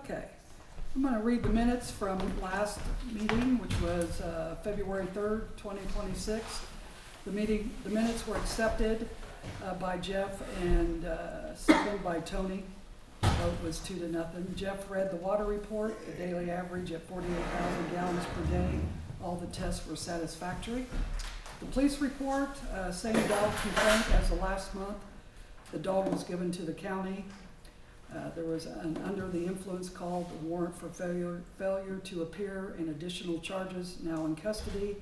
Okay, I'm going to read the minutes from last meeting, which was February 3rd, 2026. The minutes were accepted by Jeff and seconded by Tony. The vote was 2-0. Jeff read the water report, the daily average at 48,000 gallons per day. All the tests were satisfactory. The police report, same dog complaint as the last month. The dog was given to the county. There was an under the influence call, the warrant for failure to appear, and additional charges now in custody.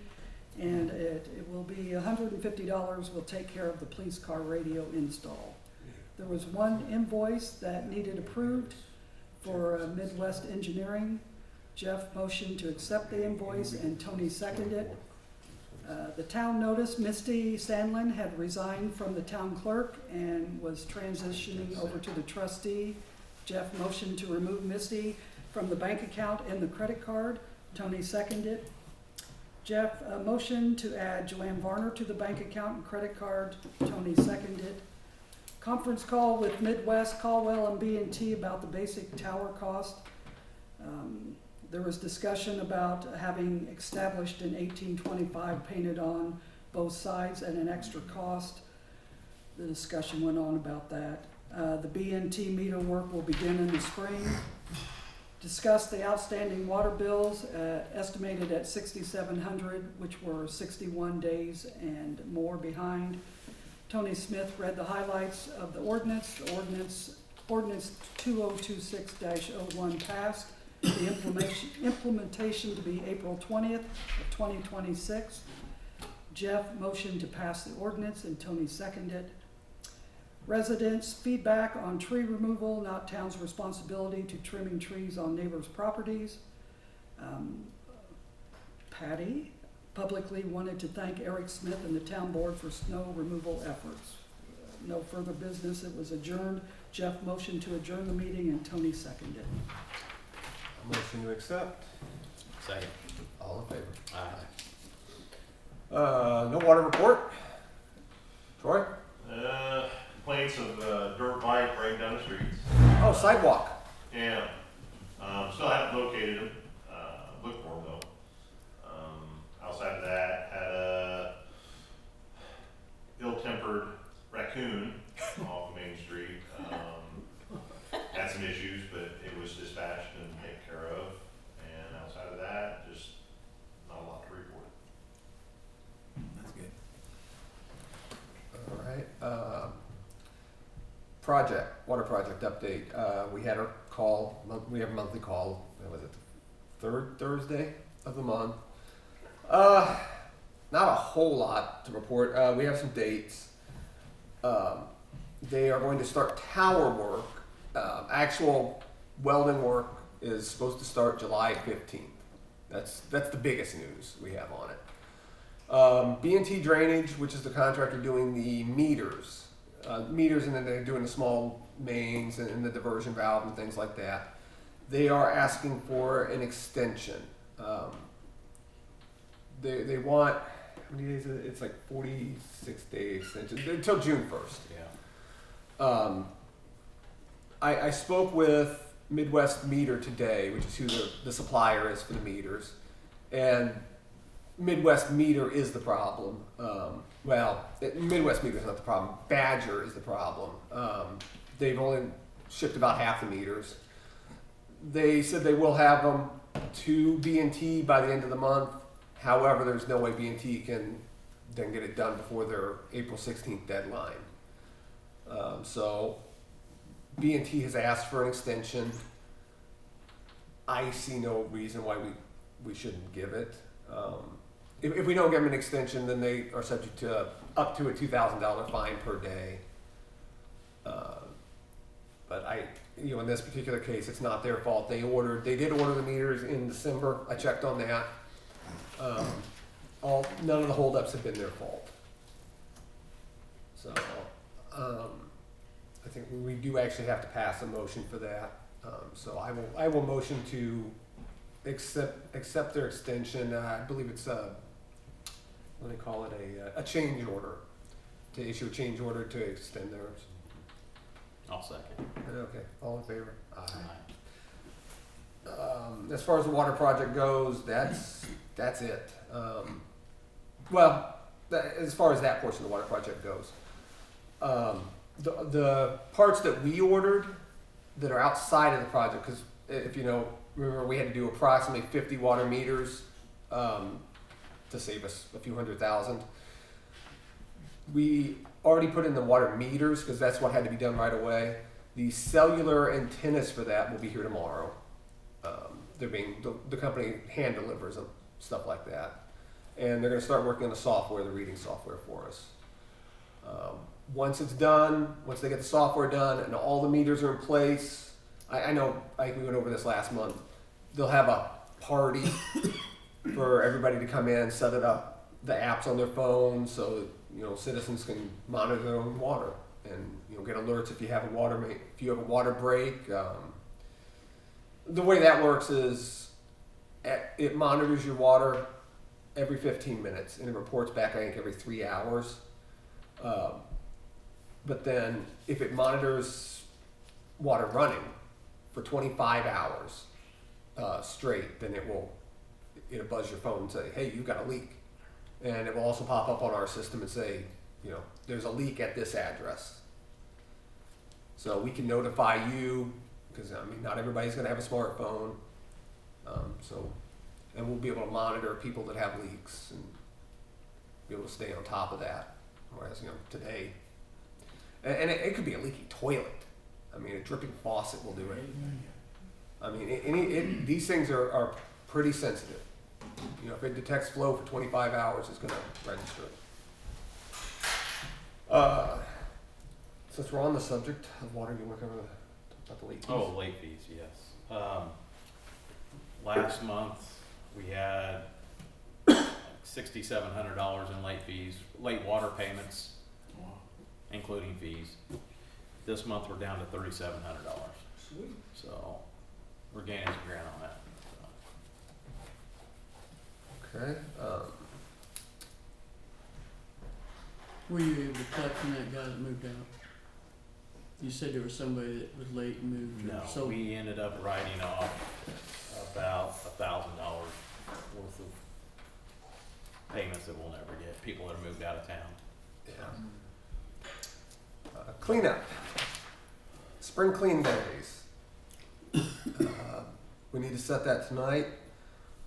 And it will be $150 will take care of the police car radio install. There was one invoice that needed approved for Midwest Engineering. Jeff motioned to accept the invoice and Tony seconded it. The town notice, Misty Sandlin had resigned from the town clerk and was transitioning over to the trustee. Jeff motioned to remove Misty from the bank account and the credit card. Tony seconded. Jeff motioned to add Joanne Varner to the bank account and credit card. Tony seconded. Conference call with Midwest, Caldwell, and B&T about the basic tower cost. There was discussion about having established in 1825 painted on both sides at an extra cost. The discussion went on about that. The B&T meter work will begin in the spring. Discussed the outstanding water bills estimated at $6,700, which were 61 days and more behind. Tony Smith read the highlights of the ordinance. The ordinance 2026-01 passed. The implementation to be April 20th of 2026. Jeff motioned to pass the ordinance and Tony seconded. Residents' feedback on tree removal, not town's responsibility to trimming trees on neighbors' properties. Patty publicly wanted to thank Eric Smith and the town board for snow removal efforts. No further business, it was adjourned. Jeff motioned to adjourn the meeting and Tony seconded. Motion to accept. Second. All in favor? Aye. No water report. Troy? Complaints of dirt bike right down the streets. Oh, sidewalk. Yeah. Still haven't located him. Looked for him though. Outside of that, had a ill-tempered raccoon off Main Street. Had some issues, but it was dispatched and taken care of. And outside of that, just not a lot to report. That's good. All right. Water project update. We had our call, we have a monthly call. Was it the third Thursday of the month? Not a whole lot to report. We have some dates. They are going to start tower work. Actual welding work is supposed to start July 15th. That's the biggest news we have on it. B&T Drainage, which is the contractor doing the meters, and then they're doing the small mains and the diversion valve and things like that. They are asking for an extension. They want, how many days? It's like 46 days until June 1st. Yeah. I spoke with Midwest Meter today, which is who the supplier is for the meters, and Midwest Meter is the problem. Midwest Meter is not the problem. Badger is the problem. They've only shipped about half the meters. They said they will have them to B&T by the end of the month. However, there's no way B&T can then get it done before their April 16th deadline. So B&T has asked for an extension. I see no reason why we shouldn't give it. If we don't give them an extension, then they are subject to up to a $2,000 fine per day. But in this particular case, it's not their fault. They did order the meters in December. I checked on that. None of the holdups have been their fault. So, I think we do actually have to pass a motion for that. So I will motion to accept their extension. I believe it's what do they call it, a change order, to issue a change order to extend theirs. I'll second. Okay, all in favor? Aye. As far as the water project goes, that's it. Well, as far as that portion of the water project goes, the parts that we ordered that are outside of the project, because if you know, remember we had to do approximately 50 water meters to save us a few $100,000. We already put in the water meters because that's what had to be done right away. The cellular antennas for that will be here tomorrow. They're being the company hand delivers them, stuff like that, and they're going to start working on the software, the reading software for us. Once it's done, once they get the software done and all the meters are in place, I know we went over this last month. They'll have a party for everybody to come in, set it up, the apps on their phones, so that, you know, citizens can monitor their own water and, you know, get alerts if you have a water break. The way that works is it monitors your water every 15 minutes and it reports back, I think, every 3 hours. But then if it monitors water running for 25 hours straight, then it'll buzz your phone and say, hey, you've got a leak. And it will also pop up on our system and say, you know, there's a leak at this address. So we can notify you, because I mean, not everybody's going to have a smartphone. And we'll be able to monitor people that have leaks and be able to stay on top of that. Whereas, you know, today, and it could be a leaky toilet. I mean, a dripping faucet will do it. I mean, these things are pretty sensitive. You know, if it detects flow for 25 hours, it's going to register it. Since we're on the subject of water, you want to cover about the late fees? Oh, late fees, yes. Last month, we had $6,700 in late fees, late water payments, including fees. This month, we're down to $3,700. Sweet. So we're gaining some ground on that. Okay. Were you able to collect from that guy that moved out? You said there was somebody that was late and moved. No, So we ended up writing off about $1,000 worth of payments that we'll never get. People that have moved out of town. Yeah. Cleanup. Spring clean days. We need to set that tonight.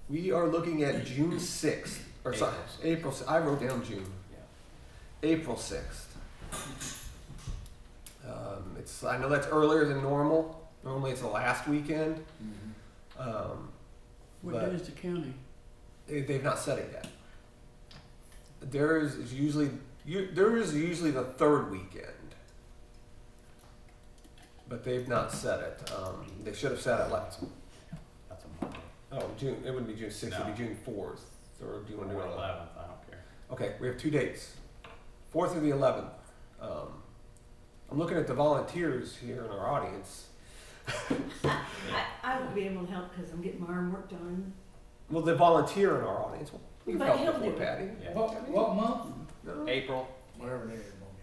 We are looking at June 6th. Or sorry, April. I wrote down June. Yeah. April 6th. I know that's earlier than normal. Normally it's the last weekend. what but- day is the county? They've not set it yet. There is usually the third weekend, but they've not set it. They should have set it last. That's a Monday. Oh, June. It wouldn't be June 6th. No. It'd be June 4th. Or do you want to do Or it 11th? 11th, I don't care. Okay, we have 2 dates. 4th or the 11th. I'm looking at the volunteers here in our audience. I won't be able to help because I'm getting my arm work done. Well, the volunteer in our audience. Well, you can But help he'll before do it. Patty. Yeah. What month? No? April. Whatever it is, it won't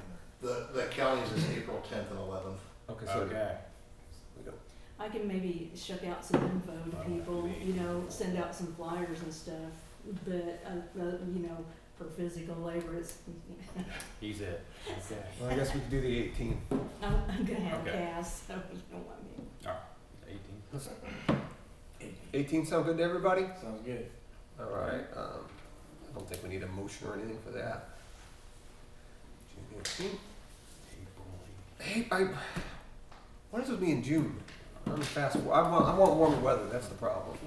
be there. The counties is April 10th and 11th. Okay, so Okay. we don't. I can maybe shuck out some info to Oh, people, me. you know, send out some flyers and stuff. But, you know, for physical labor, it's, He's it. Okay. Well, I guess we could do the 18th. I'm gonna have Okay. cast, so you don't want me. All right. 18. 18 sound good to everybody? Sounds good. All right. I don't think we need a motion or anything for that. June 18th. Hey, what is with me in June? I'm fast. I want warmer weather. That's the problem.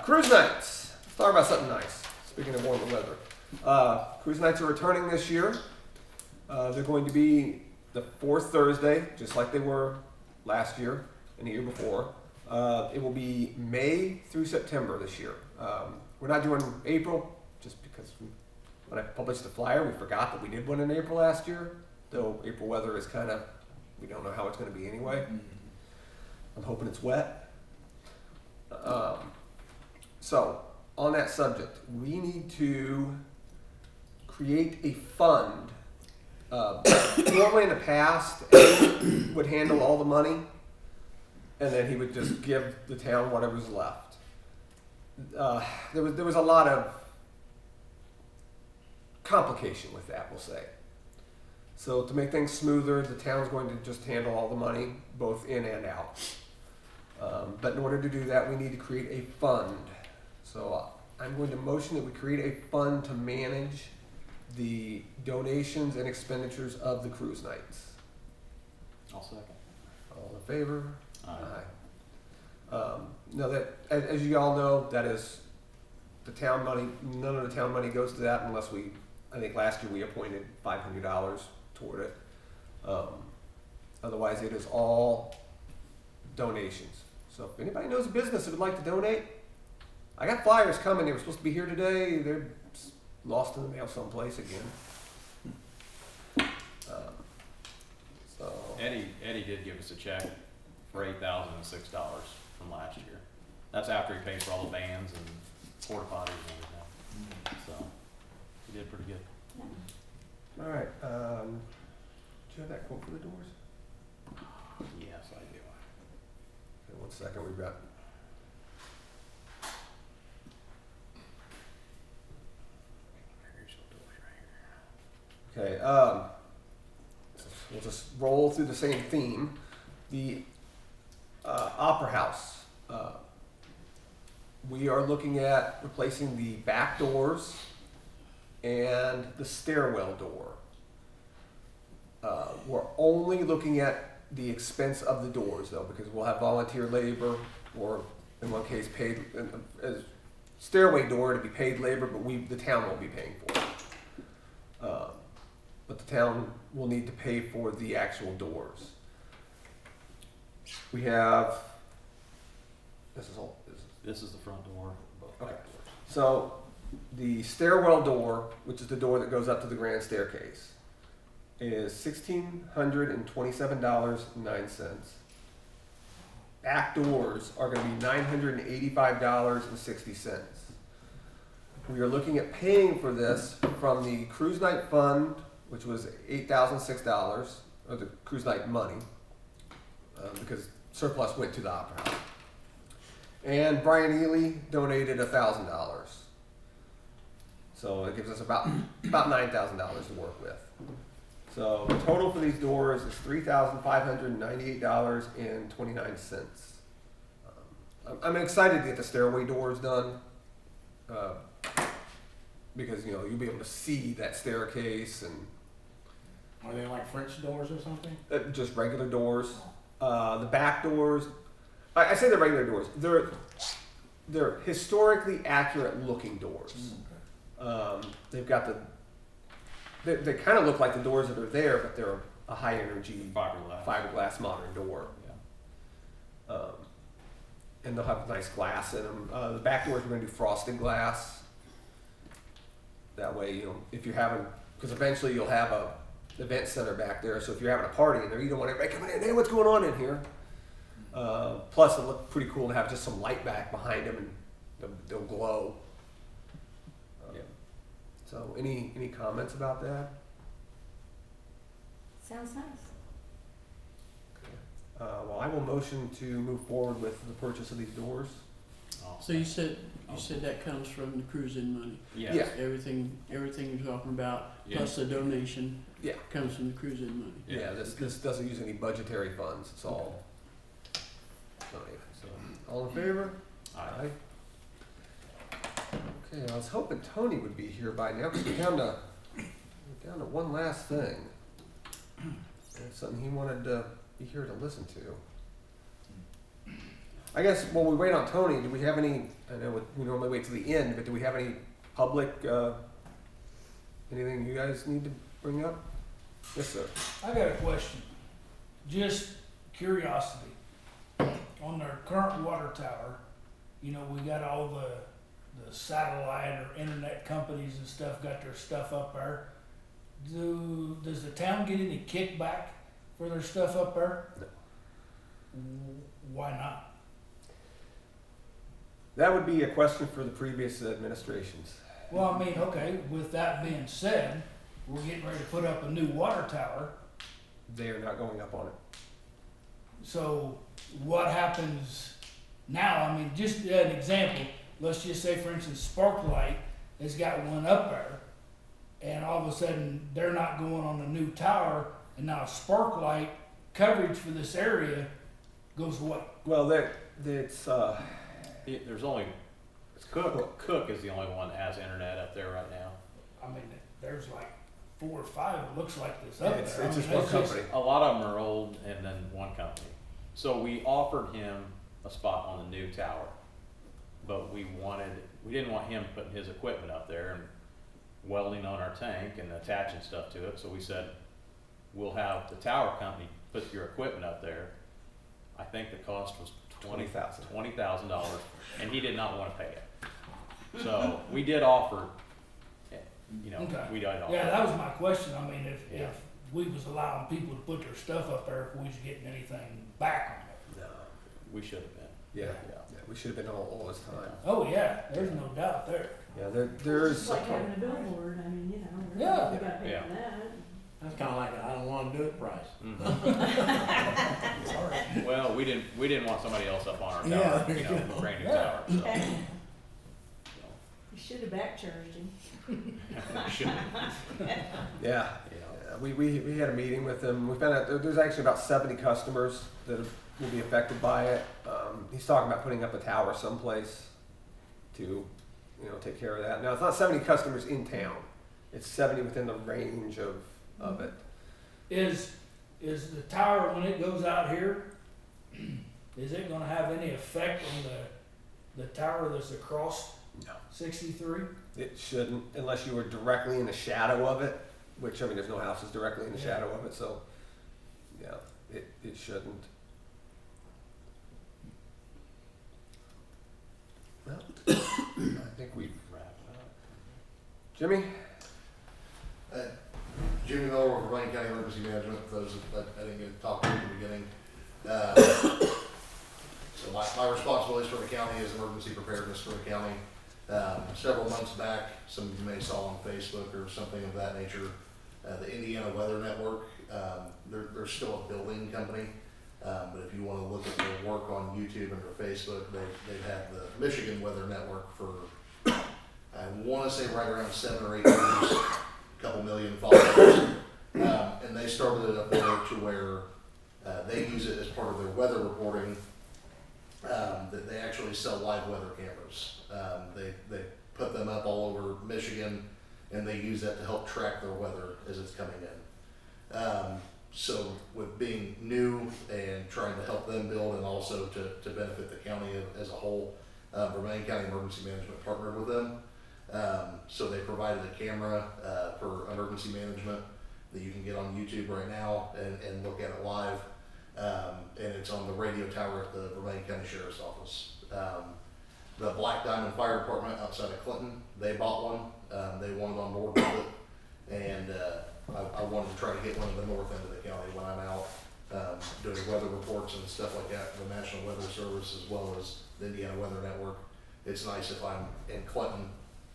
Cruise nights. Let's talk about something nice. Speaking of warmer weather, cruise nights are returning this year. They're going to be the fourth Thursday, just like they were last year and the year before. It will be May through September this year. We're not doing April just because when I published the flyer, we forgot that we did one in April last year. Though April weather is kind of, we don't know how it's going to be anyway. I'm hoping it's wet. So, on that subject, we need to create a fund. Normally in the past, Amy would handle all the money. and then he would just give the town whatever was left. There was a lot of complication with that, we'll say. So to make things smoother, the town's going to just handle all the money, both in and out. But in order to do that, we need to create a fund. So I'm going to motion that we create a fund to manage the donations and expenditures of the cruise nights. I'll second. All in favor? Aye. Now that, as you all know, that is the town money. None of the town money goes to that unless I think last year we appointed $500 toward it. Otherwise, it is all donations. So if anybody knows a business that would like to donate, I got flyers coming. They were supposed to be here today. They're lost in the mail someplace again. So Eddie did give us a check for $8,006 from last year. That's after he paid for all the bands and porta potties and everything. So he did pretty good. Yeah. all right. Do you have that quote for the doors? Yes, I do. Okay, 1 second. We've got. Here's the doors right here. Okay, we'll just roll through the same theme. The Opera House. We are looking at replacing the back doors and the stairwell door. We're only looking at the expense of the doors, though, because we'll have volunteer labor, or in one case, paid as stairway door to be paid labor, but the town won't be paying for it. But the town will need to pay for the actual doors. We have. This is all. This is the front door, both Okay. back doors. So the stairwell door, which is the door that goes up to the grand staircase, is $1,627.09. Back doors are going to be $985.60. We are looking at paying for this from the cruise night fund, which was $8,006, or the cruise night money, because surplus went to the Opera House. And Brian Ely donated $1,000. So it gives us about $9,000 to work with. So the total for these doors is $3,598.29. I'm excited to get the stairway doors done, because you'll be able to see that staircase and Are they like French doors or something? just regular doors. The back doors, I say they're regular doors. They're historically accurate looking doors. They've got they kind of look like the doors that are there, but they're a high energy fiberglass modern door. Yeah. And they'll have nice glass in them. The back doors we're going to do frosted glass. That way, if you're having, because eventually you'll have a event center back there. So if you're having a party in there, you don't want everybody coming in. Hey, what's going on in here? Plus, it look pretty cool to have just some light back behind them, and they'll glow. Yeah. So, any comments about that? Sounds nice. Well, I will motion to move forward with the purchase of these doors. So you said that comes from the cruise-in money. Yeah. Yeah. Everything you're talking about, Yeah. plus the donation, Yeah. comes from the cruise-in money. Yeah, this doesn't use any budgetary funds. It's all donated. So, all in favor? Aye. Okay, I was hoping Tony would be here by now, because we're down to one last thing. There's something he wanted to be here to listen to. I guess while we wait on Tony, do we have any, I know we normally wait till the end, but do we have any public, anything you guys need to bring up? Yes, sir. I got a question, just curiosity. On their current water tower, we got all the satellite or internet companies and stuff got their stuff up there. Does the town get any kickback for their stuff up there? No. Why not? That would be a question for the previous administrations. Well, I mean, okay, with that being said, we're getting ready to put up a new water tower. They are not going up on it. So what happens now? I mean, just an example, let's just say, for instance, Sparklight has got one up there, and all of a sudden they're not going on the new tower, and now Sparklight coverage for this area goes away. Well, it's There's only, Cook is the only one that has internet up there right now. I mean, there's like 4 or 5, it looks like this up it's there. I just mean, one that's company. A lot of them are old and then one company. So we offered him a spot on the new tower, but we didn't want him putting his equipment up there and welding on our tank and attaching stuff to it. So we said, we'll have the tower company put your equipment up there. I think the cost was $20,000, and he did not want to pay it. So we did offer, Okay. we did offer. Yeah, that was my question. I mean, Yeah. if we was allowing people to put their stuff up there, if we was getting anything back on it. No. We should have been. Yeah. Yeah. Yeah, we should have been all this time. Oh, yeah, there's no doubt there. Yeah, It's there's. just like having a billboard, I mean, you know, Yeah. we gotta pay Yeah. for that. That's kinda like a I don't wanna do it price. Mhm. Well, we didn't want somebody else up on our Yeah, tower, there you go. brand new Yeah. tower. So, You should have back charged him. we shouldn't, Yeah. We had a meeting with him. We found out there's actually about 70 customers that will be affected by it. He's talking about putting up a tower someplace to, take care of that. Now, it's not 70 customers in town. It's 70 within the range of it. Is the tower, when it goes out here, is it gonna have any effect on the tower that's across No. 63? It shouldn't, unless you were directly in the shadow of it, which, there's no houses directly in the Yeah. shadow of it, so, yeah, it shouldn't. Well, I think we've wrap it up. Jimmy? Jimmy Miller with Wayne County Emergency Management, for those that I didn't get to talk to at the beginning. So my responsibilities for the county is emergency preparedness for the county. Several months back, some of you may saw on Facebook or something of that nature, the Indiana Weather Network, they're still a building company, but if you want to look at their work on YouTube and their Facebook, they've had the Michigan Weather Network for, I want to say right around 7 or 8 years, a couple million followers, and they started it up there to where they use it as part of their weather reporting. That they actually sell live weather cameras. They put them up all over Michigan, and they use that to help track their weather as it's coming in. So with being new and trying to help them build and also to benefit the county as a whole, Vermillion County Emergency Management partnered with them. So they provided a camera for emergency management that you can get on YouTube right now and look at it live. And it's on the radio tower at the Vermillion County Sheriff's Office. The Black Diamond Fire Department outside of Clinton, they bought one. They wanted on board with it, and I wanted to try to get one in the north end of the county when I'm out doing weather reports and stuff like that for the National Weather Service as well as the Indiana Weather Network. It's nice if I'm in Clinton,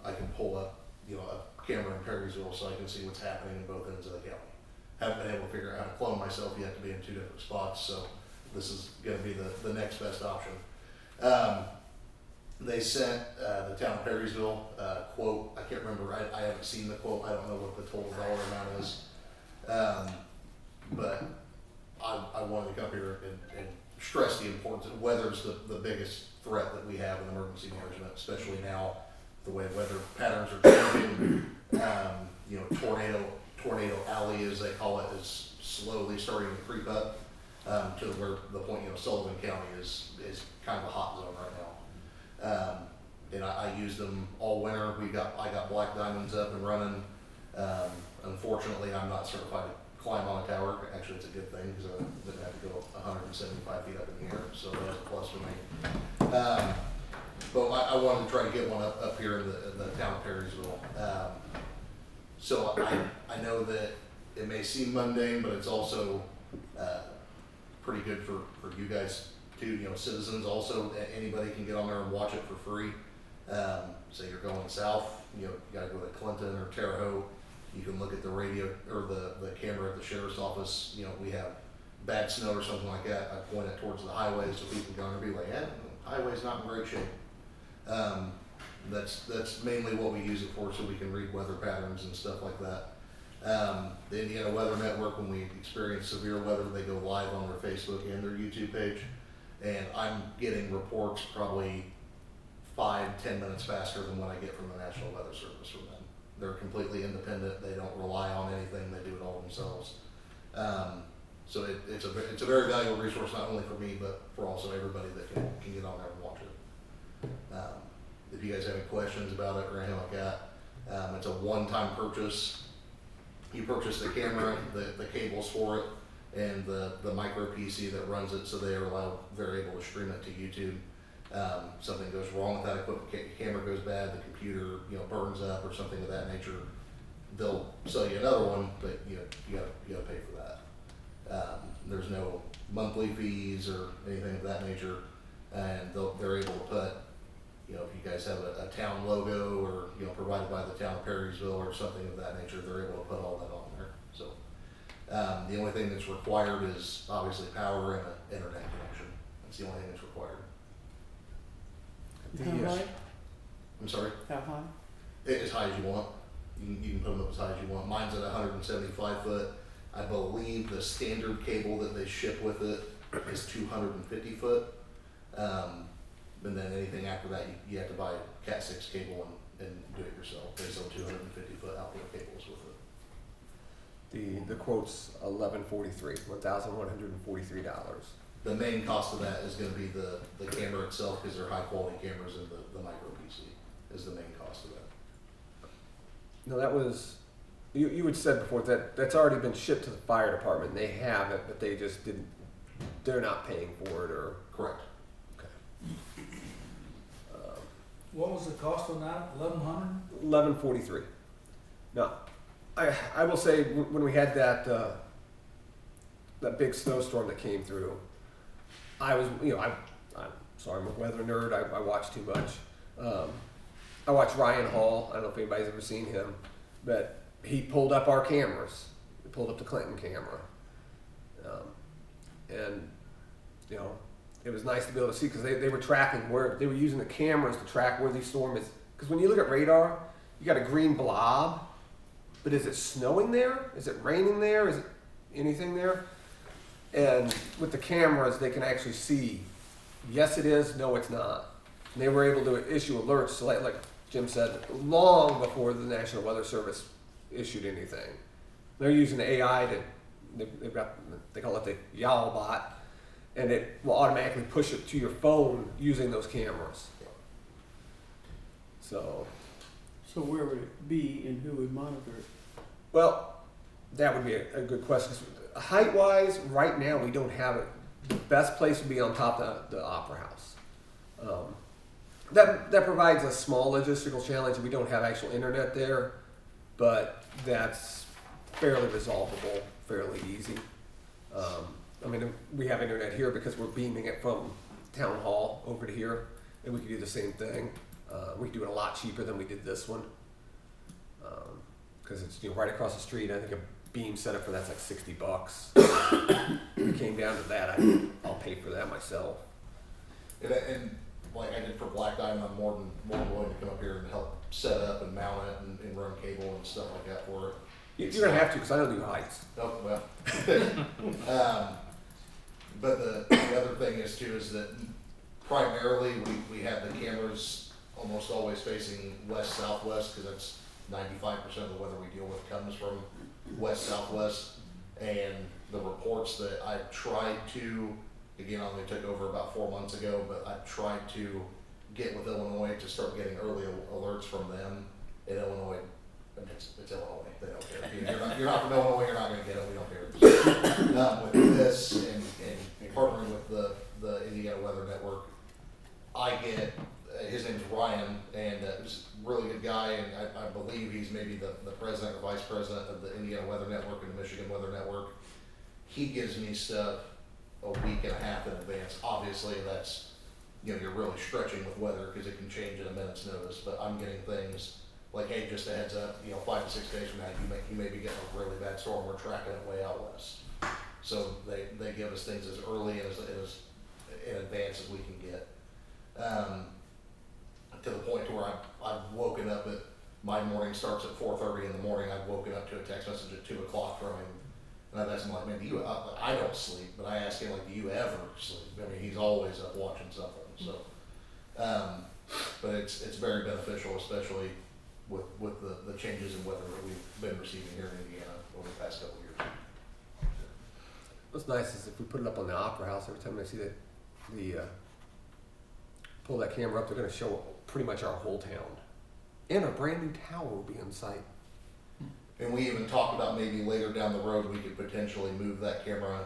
I can pull up, a camera in Perrysville so I can see what's happening in both ends of the county. Haven't been able to figure out how to clone myself yet to be in 2 different spots, so this is going to be the next best option. They sent the Town of Perrysville quote. I can't remember. I haven't seen the quote. I don't know what the total dollar amount is. But I wanted to come here and stress the importance of weather's the biggest threat that we have in emergency management, especially now the way weather patterns are changing. Tornado alley, as they call it, is slowly starting to creep up to where the point, Sullivan County is kind of a hot zone right now. And I used them all winter. I got Black Diamonds up and running. Unfortunately, I'm not certified to climb on a tower. Actually, it's a good thing because I didn't have to go 175 feet up in the air, so that was a plus for me. But I wanted to try to get one up here in the town of Perrysville. So I know that it may seem mundane, but it's also pretty good for you guys too. Citizens also, anybody can get on there and watch it for free. Say you're going south, you gotta go to Clinton or Terre Haute. You can look at the radio or the camera at the sheriff's office. We have bad snow or something like that, I point it towards the highway so people can be like, yeah, the highway's not in great shape. That's mainly what we use it for, so we can read weather patterns and stuff like that. The Indiana Weather Network, when we experience severe weather, they go live on their Facebook and their YouTube page. And I'm getting reports probably 5-10 minutes faster than what I get from the National Weather Service from them. They're completely independent. They don't rely on anything. They do it all themselves. So it's a very valuable resource, not only for me, but for also everybody that can get on there and watch it. If you guys have any questions about it or anything like that, it's a one-time purchase. You purchase the camera, the cables for it, and the micro PC that runs it, so they're able to stream it to YouTube. Something goes wrong with that equipment, camera goes bad, the computer burns up or something of that nature, they'll sell you another one, but you gotta pay for that. There's no monthly fees or anything of that nature, and they're able to put, if you guys have a town logo or provided by the Town of Perrysville or something of that nature, they're able to put all that on there. So the only thing that's required is obviously power and an internet connection. That's the only thing that's required. How high? I'm sorry? How high? As high as you want. You can put them up as high as you want. Mine's at 175 foot. I believe the standard cable that they ship with it is 250 foot. And then anything after that, you have to buy Cat 6 cable and do it yourself. They sell 250 foot outdoor cables with it. The quote's $1,143. The main cost of that is going to be the camera itself, because they're high quality cameras, and the micro PC is the main cost of that. No, that was, you had said before that that's already been shipped to the fire department. They have it, but they just didn't, they're not paying for it or. Correct. What was the cost on that? 1,100? $1,143. Now, I will say when we had that big snowstorm that came through, I was I'm sorry, I'm a weather nerd. I watch too much. I watched Ryan Hall. I don't know if anybody's ever seen him, but he pulled up our cameras. He pulled up the Clinton camera, and it was nice to be able to see, because they were tracking where they were using the cameras to track where the storm is. Because when you look at radar, you got a green blob, but is it snowing there? Is it raining there? Is it anything there? And with the cameras, they can actually see, yes it is, no it's not. And they were able to issue alerts, so like Jim said, long before the National Weather Service issued anything. They're using the AI they call it the YOW bot, and it will automatically push it to your phone using those cameras. So where would it be and who would monitor it? well, that would be a good question. Height-wise, right now we don't have it. The best place would be on top of the Opera House. That provides a small logistical challenge. We don't have actual internet there, but that's fairly resolvable, fairly easy. We have internet here because we're beaming it from Town Hall over to here, and we could do the same thing. We could do it a lot cheaper than we did this one, because it's right across the street. I think a beam setup for that's like $60. If it came down to that, I'll pay for that myself. And like I did for Black Diamond, I'm more than willing to come up here and help set up and mount it and run cable and stuff like that for it. You're gonna have to, because I don't do heights. Oh, well. But the other thing is that primarily we have the cameras almost always facing west-southwest, because that's 95% of the weather we deal with comes from west-southwest. And the reports that I've tried to, again, I only took over about 4 months ago, but I've tried to get with Illinois to start getting early alerts from them. In Illinois, it's Illinois, they don't care. You're not from Illinois, you're not going to get it, we don't care. With this and partnering with the Indiana Weather Network, I get, his name's Ryan, and he's a really good guy, and I believe he's maybe the president or vice president of the Indiana Weather Network and the Michigan Weather Network. He gives me stuff a week and a half in advance. Obviously, that's, you're really stretching with weather because it can change at a minute's notice, but I'm getting things like, hey, just a heads up, 5 to 6 days from now, you may be getting a really bad storm. We're tracking it way out west. So they give us things as early as in advance as we can get. To the point to where I've woken up at, my morning starts at 4:30 in the morning, I've woken up to a text message at 2 o'clock from him. And I've asked him like, man, do you, I don't sleep, but I ask him like, do you ever sleep? I mean, he's always up watching something, so. But it's very beneficial, especially with the changes in weather that we've been receiving here in Indiana over the past couple of years. What's nice is if we put it up on the Opera House, every time they see the pull that camera up, they're gonna show pretty much our whole town. And a brand new tower will be in sight. And we even talked about maybe later down the road, we could potentially move that camera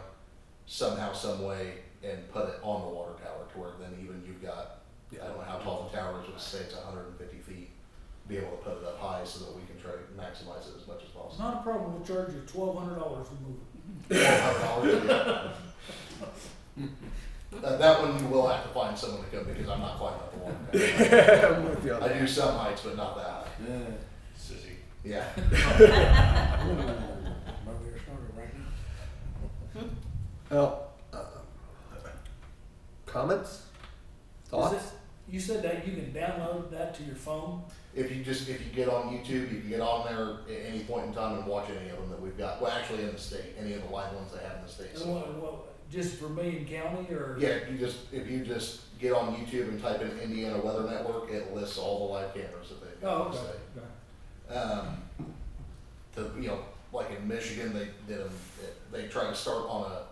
somehow, some way, and put it on the water tower to where then even you've got, I don't know how tall the tower is, let's say it's 150 feet, be able to put it up high so that we can try to maximize it as much as It's possible. not a problem, we'll charge you $1,200 to move it. That one you will have to find someone to come because I'm not climbing up the water tower. I'm with you on I that. do some heights, but not that high. Yeah. Sissy. Yeah. Maybe we're started right now. Well, comments? Thoughts? You said that you can download that to your phone? If you get on YouTube, you can get on there at any point in time and watch any of them that we've got. Well, actually in the state, any of the live ones they have in the state. And So, just for Million County or? yeah, if you just get on YouTube and type in Indiana Weather Network, it lists all the live cameras that they've got Oh, in the okay. state. Like in Michigan, they try to start on a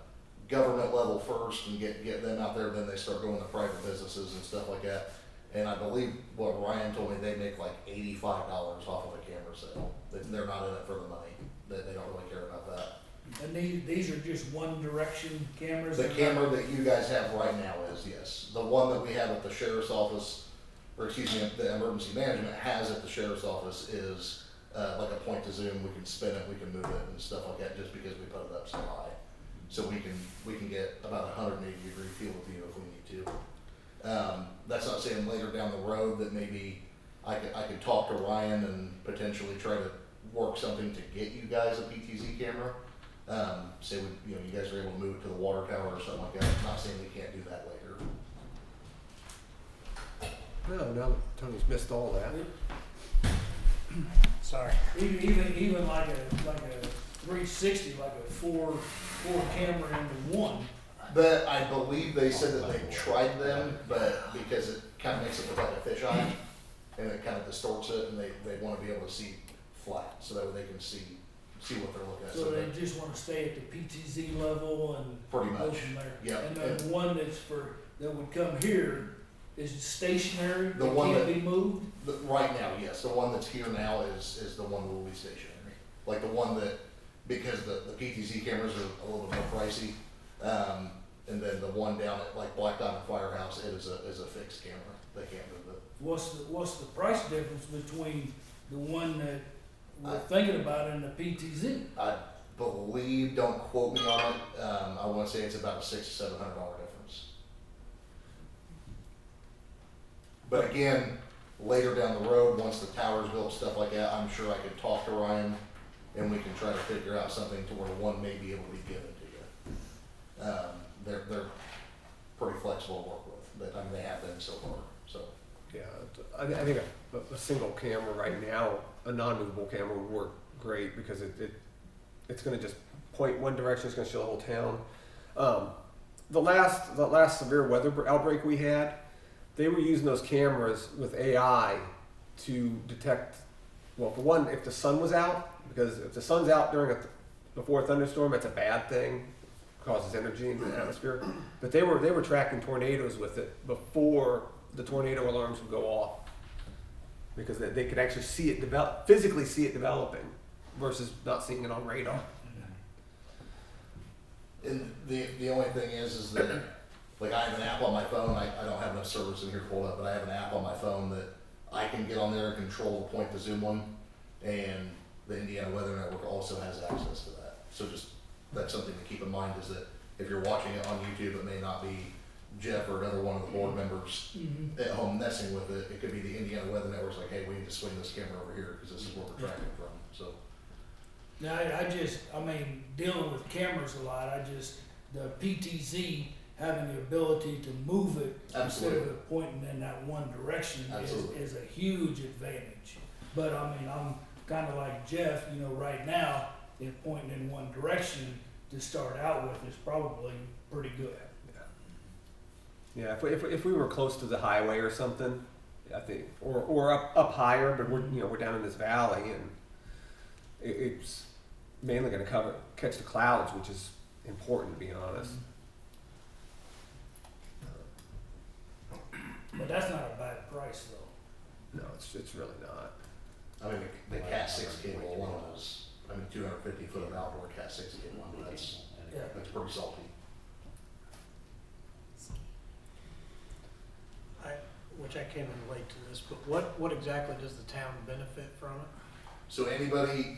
government level first and get them out there, then they start going to private businesses and stuff like that. And I believe what Ryan told me, they make like $85 off of a camera sale. They're not in it for the money. They don't really care about that. And these are just one direction cameras? The camera that you guys have right now is, yes. The one that we have at the sheriff's office, or excuse me, the emergency management has at the sheriff's office is like a point to zoom. We can spin it, we can move it and stuff like that just because we put it up so high. So we can get about 180 degree field of view if we need to. That's not saying later down the road that maybe I could talk to Ryan and potentially try to work something to get you guys a PTZ camera. Say you guys are able to move it to the water tower or something like that. I'm not saying we can't do that later. No, now that Tony's missed all that. Sorry. Even like a 360, like a four camera into one. But I believe they said that they tried them, but because it kind of makes it look like a fisheye, and it kind of distorts it, and they want to be able to see flat, so that way they can see what they're looking at. So they just want to stay at the PTZ level and Pretty go much. from there. Yeah. And then the one that would come here is stationary, The it one can't that- be moved? Right now, yes, the one that's here now is the one that will be stationary. Like the one that, because the PTZ cameras are a little bit more pricey, and then the one down at like Black Diamond Firehouse, it is a fixed camera. They can't move it. What's the price difference between the one that we're thinking about and the PTZ? I believe, don't quote me on it, I wanna say it's about a $600 to $700 difference. But again, later down the road, once the tower's built, stuff like that, I'm sure I could talk to Ryan and we can try to figure out something to where one may be able to be given to you. They're pretty flexible to work with, but I mean, they have been so far, so. Yeah, I think a single camera right now, a non-movable camera would work great because it's going to just point one direction. It's going to show the whole town. The last severe weather outbreak we had, they were using those cameras with AI to detect. Well, for one, if the sun was out, because if the sun's out before a thunderstorm, that's a bad thing. Causes energy in the atmosphere. But they were tracking tornadoes with it before the tornado alarms would go off, because they could actually see it physically see it developing, versus not seeing it on radar. And the only thing is that, like, I have an app on my phone, I don't have enough service in here pulled up, but I have an app on my phone that I can get on there and control the point to zoom one, and the Indiana Weather Network also has access to that. So just, that's something to keep in mind, is that if you're watching it on YouTube, it may not be Jeff or another one of the board members at home messing with it. It could be the Indiana Weather Network's like, hey, we need to swing this camera over here because this is where we're tracking from. So Now, I mean, dealing with cameras a lot, the PTZ having the ability to move it instead Absolutely. of it pointing in that one direction Absolutely. is a huge advantage. But I mean, I'm kinda like Jeff, you know, right now, if pointing in one direction to start out with is probably pretty good. Yeah, if we were close to the highway or something, I think, or up higher, but we're down in this valley, and it's mainly going to catch the clouds, which is important, to be honest. But that's not a bad price though. No, it's really not. I mean, the Cat 6 cable alone is, 250 foot of outdoor Cat 6 cable, that's pretty salty. Which I came in late to this, but what exactly does the town benefit from it? So anybody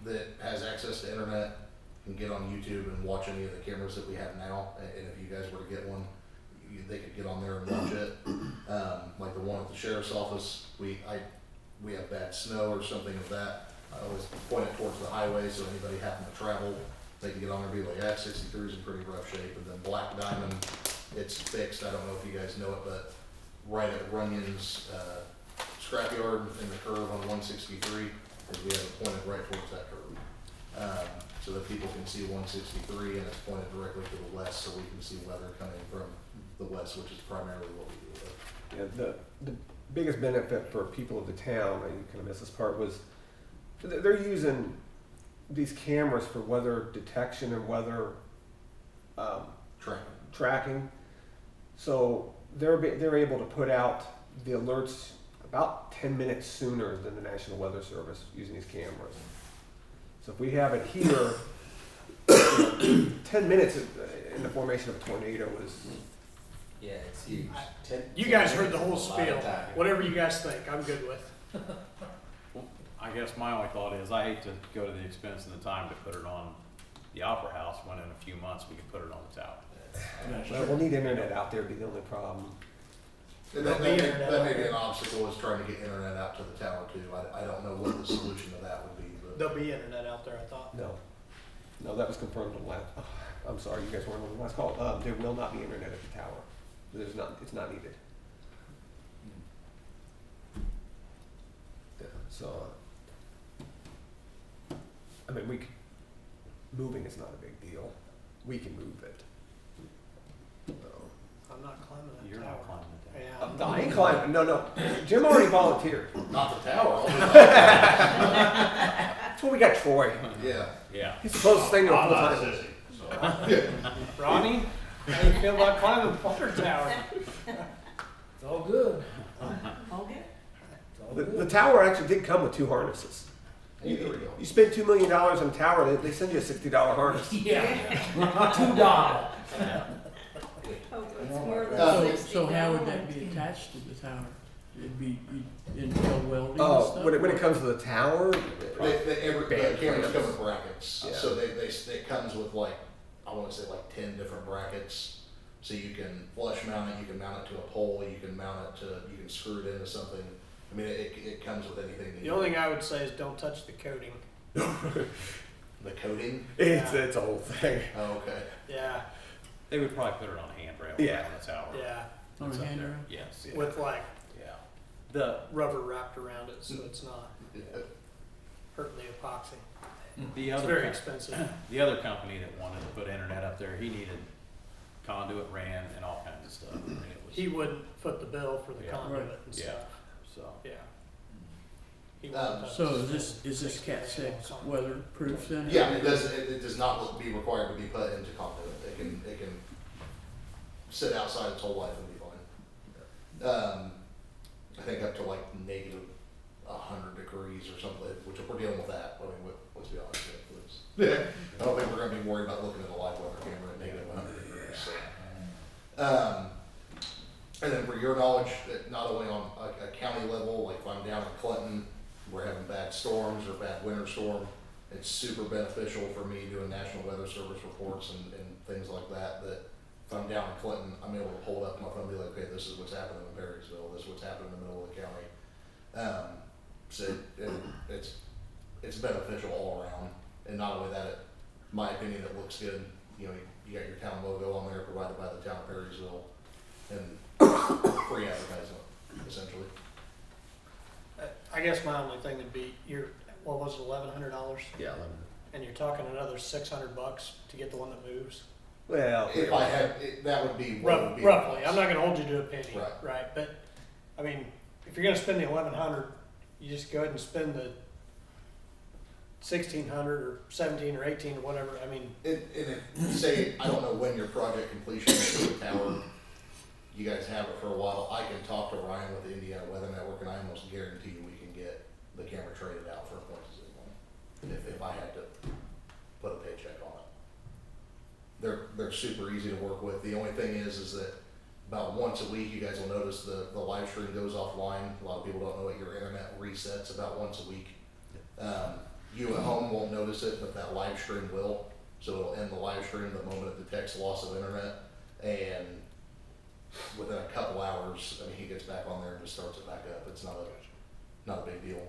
that has access to internet can get on YouTube and watch any of the cameras that we have now. And if you guys were to get one, they could get on there and watch it. Like the one at the sheriff's office, we have bad snow or something of that. I always point it towards the highway, so anybody having to travel, they can get on there and be like, 63 is in pretty rough shape. And then Black Diamond, it's fixed. I don't know if you guys know it, but right at Runyon's scrapyard in the curve on 163, is we have it pointed right towards that curve. So that people can see 163 and it's pointed directly to the west, so we can see weather coming from the west, which is primarily what we do with it. Yeah, the biggest benefit for people of the town, and you kind of missed this part, was they're using these cameras for weather detection and weather tracking. So they're able to put out the alerts about 10 minutes sooner than the National Weather Service using these cameras. So if we have it here, 10 minutes in the formation of a tornado is... Yeah, it's huge. You guys heard the whole spiel. Whatever you guys think, I'm good with. I guess my only thought is I hate to go to the expense and the time to put it on the Opera House when in a few months we can put it on the tower. Well, we'll need internet out there, would be the only problem. And that may be an obstacle, is trying to get internet out to the tower too. I don't know what the solution to that would be, but. There'll be internet out there, I thought. No, that was confirmed on the last, I'm sorry, you guys weren't on the last call. There will not be internet at the tower. It's not needed. Yeah, so, I mean, moving is not a big deal. We can move it. I'm not climbing that You're tower. not climbing it. Yeah. I ain't climbing, no. Jim already volunteered. Not the tower. That's what we got Troy. Yeah. Yeah. He's the closest thing to a I'm not a full-time. sissy, so. Ronnie, how do you feel about climbing the water tower? It's all good. Okay. It's all The good. tower actually did come with 2 harnesses. There we go. You spend $2 million on a tower, they send you a $60 harness. Yeah, $2. Oh, it's more than So, 60 so how would now. that be attached to the tower? It'd be, you'd install welding and Oh, stuff? when it comes to the tower, The cameras come with brackets, Yeah. so it comes with I want to say 10 different brackets. So you can flush mount it, you can mount it to a pole, you can screw it into something. I mean, it comes with anything that The only thing I would say is don't touch the coating. The coating? it's a whole thing. Oh, okay. Yeah, They would probably put it on a handrail Yeah. on the tower. yeah, On It's a up there. handrail? Yes. with like Yeah. The rubber wrapped around it, so it's not hurting the epoxy. the It's other very co- expensive. the other company that wanted to put internet up there, he needed conduit ran and all kinds of stuff. I mean, it was, He wouldn't foot the bill for the Yeah. conduit Right. and Yeah. stuff. so. Yeah. He wouldn't touch So the is this Cat 6 something. weatherproof then? Yeah, it does not be required to be put into conduit. It can sit outside its whole life and be fine. I think up to negative 100 degrees or something, which we're dealing with that. I mean, let's be honest. I don't think we're going to be worried about looking at a live weather camera at negative 100 degrees. So. And then for your knowledge, that not only on a county level, like if I'm down in Clinton, we're having bad storms or bad winter storm, it's super beneficial for me doing National Weather Service reports and things like that, that if I'm down in Clinton, I'm able to pull it up on my phone and be like, okay, this is what's happening in Perrysville, this is what's happening in the middle of the county. So it's it's beneficial all around. And not only that, it, my opinion, it looks good. You know, you got your town logo on there provided by the Town of Perrysville, and free advertisement, essentially. I guess my only thing would be, what was it, $1,100? Yeah. And you're talking another $600 to get the one that moves? Well, If I had, that would be what would be. Roughly, I'm not gonna hold you to a penny, Right. right? But, I mean, if you're gonna spend the 1,100, you just go ahead and spend the 1,600 or 17 or 18 or whatever, I mean, And if, say, I don't know when your project completion is for the tower, you guys have it for a while, I can talk to Ryan with the Indiana Weather Network, and I almost guarantee you we can get the camera traded out for as much as they want, if I had to put a paycheck on it. They're super easy to work with. The only thing is that about once a week, you guys will notice the live stream goes offline. A lot of people don't know it. Your internet resets about once a week. You at home won't notice it, but that live stream will. So it'll end the live stream the moment it detects loss of internet. And within a couple hours, I mean, he gets back on there and just starts it back up. It's not a big deal.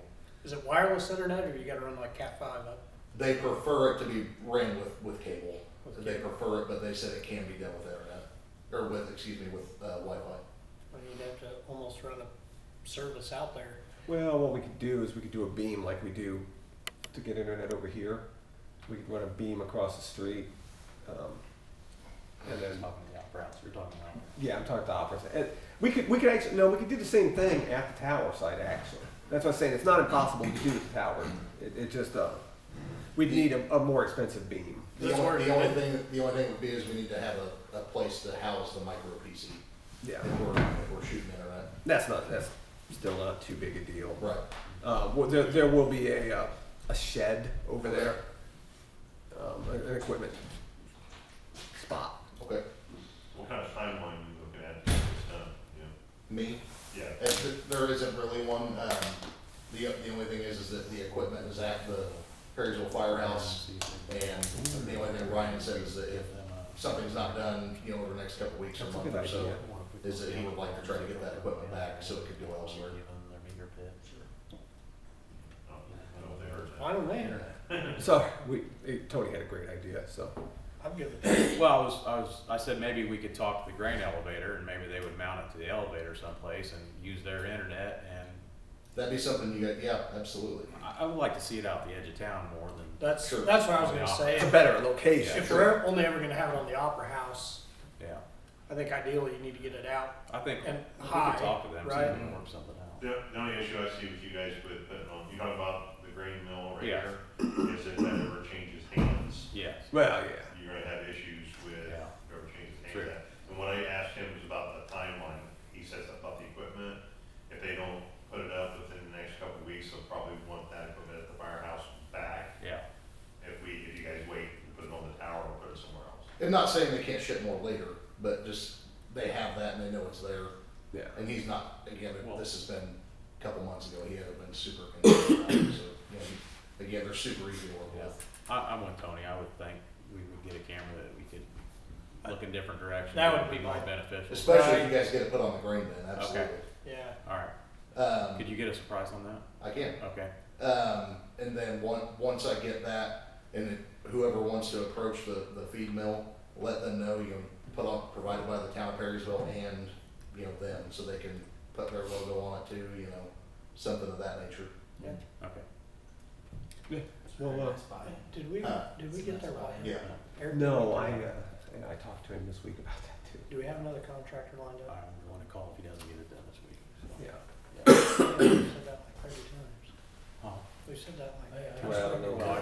is it wireless internet or you gotta run like Cat 5 up? They prefer it to be ran with cable. They prefer it, but they said it can be done with internet, or with Wi-Fi. Well, you'd have to almost run a service out there. well, what we could do is we could do a beam like we do to get internet over here. We could run a beam across the street, and then Talking to the opera house, you're talking about. yeah, I'm talking to operas. And we could actually no, we could do the same thing at the tower site. Actually, that's what I'm saying. It's not impossible to do at the tower. It just we'd need a more expensive beam. The only thing would be is we need to have a place to house the micro PC. Yeah, If we're shooting internet. that's still not too big a deal. Right. Well, there will be a shed over there, an equipment spot. Okay. What kind of timeline are you looking at to get this done? Me? Yeah. There isn't really one. The only thing is that the equipment is at the Perrysville Firehouse, and the only thing Ryan said is that if something's not done, over the next couple of weeks or That's a month good or so, idea. is that he would like to try to get that equipment back so it could go elsewhere. Oh, I don't know if they heard that. I don't know, So Tony had a great idea. So I'm good with that. Well, I said maybe we could talk to the grain elevator and maybe they would mount it to the elevator someplace and use their internet, and That'd be something you got. Yeah, absolutely. I would like to see it out the edge of town more than. That's Sure. what I was gonna say. it's a better location. If we're only ever gonna have it on the Opera House, Yeah, I think ideally you need to get it out. I think And we high, could talk to them, see right? if we can work something out. The only issue I see with you guys with putting on, you talking about the grain mill right Yeah. here, is if that ever changes hands, Yes. Well, yeah. you're gonna have issues with Yeah. whoever changes hands. True. And when I asked him was about the timeline, he says about the equipment, if they don't put it up within the next couple of weeks, they'll probably want that equipment at the firehouse back. Yeah. If you guys wait and put it on the tower or put it somewhere else. I'm not saying they can't ship more later, but just they have that and they know it's there. Yeah. And he's not. Again, Well- this has been a couple months ago. He hasn't been super concerned about it. So again, they're super easy to work Yeah. with. I'm with Tony. I would think we would get a camera that we could look in different directions. That It would be be more my- beneficial. Especially if you guys get it put on the grain bin. Absolutely. Yeah. All right. Could you get us a price on that? I can. Okay. And then once I get that, and then whoever wants to approach the feed mill, let them know you can provided by the Town of Perrysville and them, so they can put their logo on it too. Something of that nature. Okay. Well, Did we get there right? Yeah. Eric, no, did we get I there? talked to him this week about that too. Do we have another contractor lined up? I'm going to call if he doesn't get it done this week. So. Yeah. We said that like 30 times. Huh. We said that like. Well, no, Well, I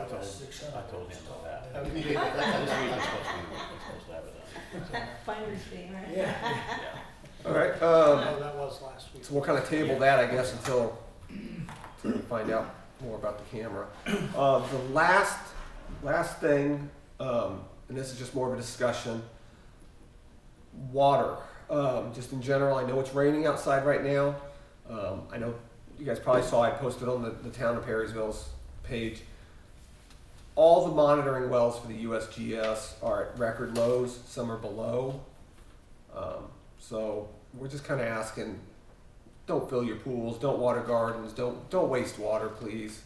told him about that. Okay. This week is supposed to have it done. Finder's fee, right? Yeah. All right. No, that was last week. So we'll kind of table that, I guess, until we find out more about the camera. The last thing, and this is just more of a discussion. Water, just in general. I know it's raining outside right now. I know you guys probably saw I posted on the Town of Perrysville's page. All the monitoring wells for the USGS are at record lows. Some are below. So we're just kind of asking, don't fill your pools, don't water gardens, don't waste water, please.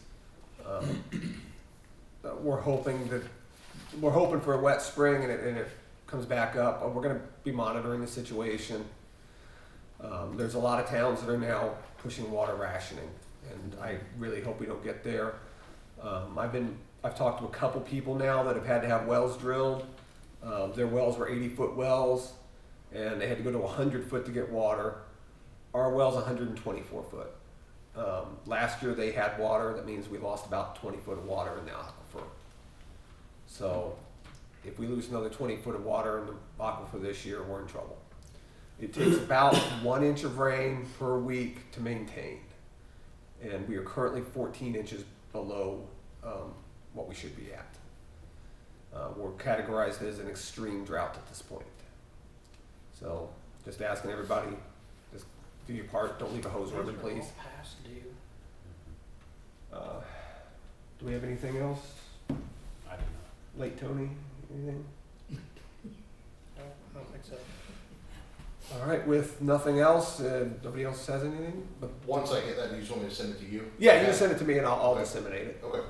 We're hoping for a wet spring and it comes back up. We're going to be monitoring the situation. There's a lot of towns that are now pushing water rationing, and I really hope we don't get there. I've talked to a couple people now that have had to have wells drilled. Their wells were 80-foot wells, and they had to go to 100 foot to get water. Our well's 124 foot. Last year they had water. That means we lost about 20 foot of water in the aquifer. So if we lose another 20 foot of water in the aquifer this year, we're in trouble. It takes about 1 inch of rain per week to maintain. And we are currently 14 inches below what we should be at. We're categorized as an extreme drought at this point. So just asking everybody, just do your part. Don't leave a hose running, please. Past due. Do we have anything else? I don't know. Late Tony, anything? No, I don't think so. All right, with nothing else, nobody else says anything? But Once I get that, you just want me to send it to you? yeah, you can send it to me and I'll disseminate it. Okay.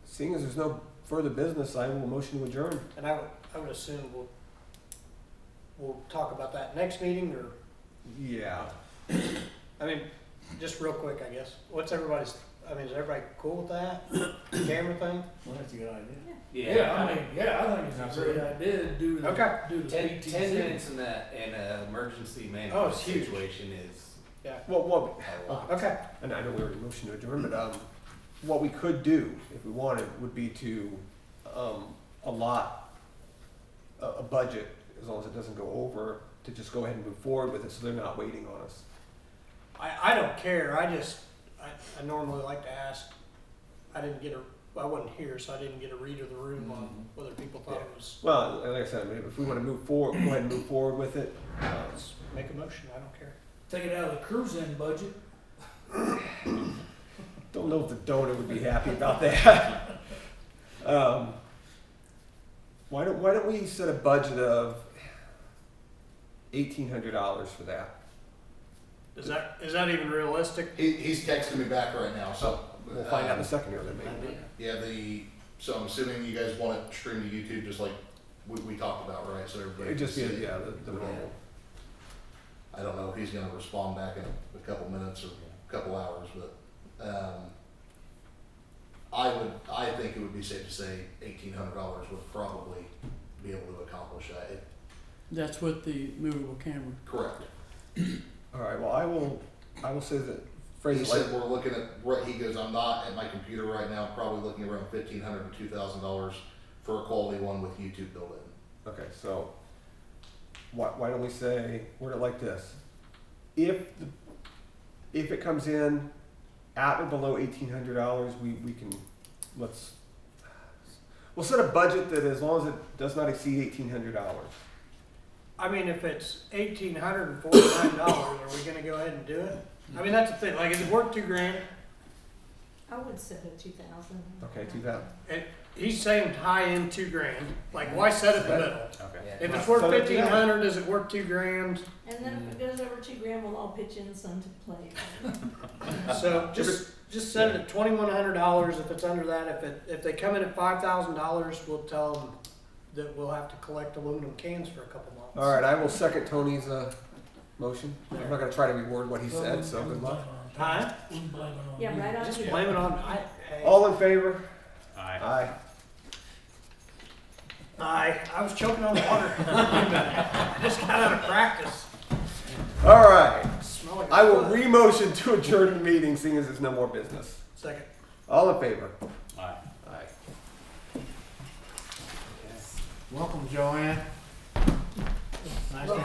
Seeing as there's no further business, I will motion to adjourn. And I would assume we'll talk about that next meeting, or, Yeah. I mean, just real quick, I guess. What's everybody's, I mean, is everybody cool with that? Camera thing? Well, that's a good idea. Yeah, I think it's a great idea due to, Okay. due to 10 PTZ. minutes in an emergency Oh, management it's huge. situation is Well, a lot. Okay. and I know we already motioned to adjourn, but what we could do, if we wanted, would be to allot a budget, as long as it doesn't go over, to just go ahead and move forward with it, so they're not waiting on us. I don't care. I normally like to ask. I wasn't here, so I didn't get a read of the room on whether people thought it was. Well, like I said, I mean, if we want to move forward, go ahead and move forward with it. Let's make a motion. I don't care. Take it out of the cruise-in budget. Don't know if the donor would be happy about that. Why don't we set a budget of $1,800 for that? Is that even realistic? He's texting me back right now, so. We'll find out in a second here, then maybe. Yeah, so I'm assuming you guys want it streamed to YouTube just like we talked about, right? So everybody. It'd just be, can see it. the normal. I don't know if he's gonna respond back in a couple minutes or a couple hours, but, I think it would be safe to say $1,800 would probably be able to accomplish that. That's with the movable camera. Correct. All right, well, I will say that, He phrase it said like, we're looking at, he goes, I'm not at my computer right now, probably looking around $1,500 to $2,000 for a quality one with YouTube built in. okay, so, why don't we say, word it like this? If it comes in at or below $1,800, we can, we'll set a budget that as long as it does not exceed $1,800. I mean, if it's $1,849, are we gonna go ahead and do it? I mean, that's the thing. Like, is it worth $2,000? I would set it 2,000. Okay, 2,000. He's saying high end $2,000. Like, why set it in the middle? Okay. Yeah. If it's worth Set it to that. $1,500, is it worth $2,000? And then if it goes over $2,000, we'll all pitch in some to play. So just set it at $2,100. If it's under that, if they come in at $5,000, we'll tell them that we'll have to collect aluminum cans for a couple months. All right, I will second Tony's motion. I'm not gonna try to reword what he said, so good luck. Huh? Yeah, right on. Just you. blame it on. Hey. All in favor? Aye. Aye. I was choking on water. I just got out of practice. All right, Smell like I will foot. re-motion to adjourn the meeting, seeing as there's no more business. Second. All in favor? Aye. Aye. Welcome, Joanne. Nice to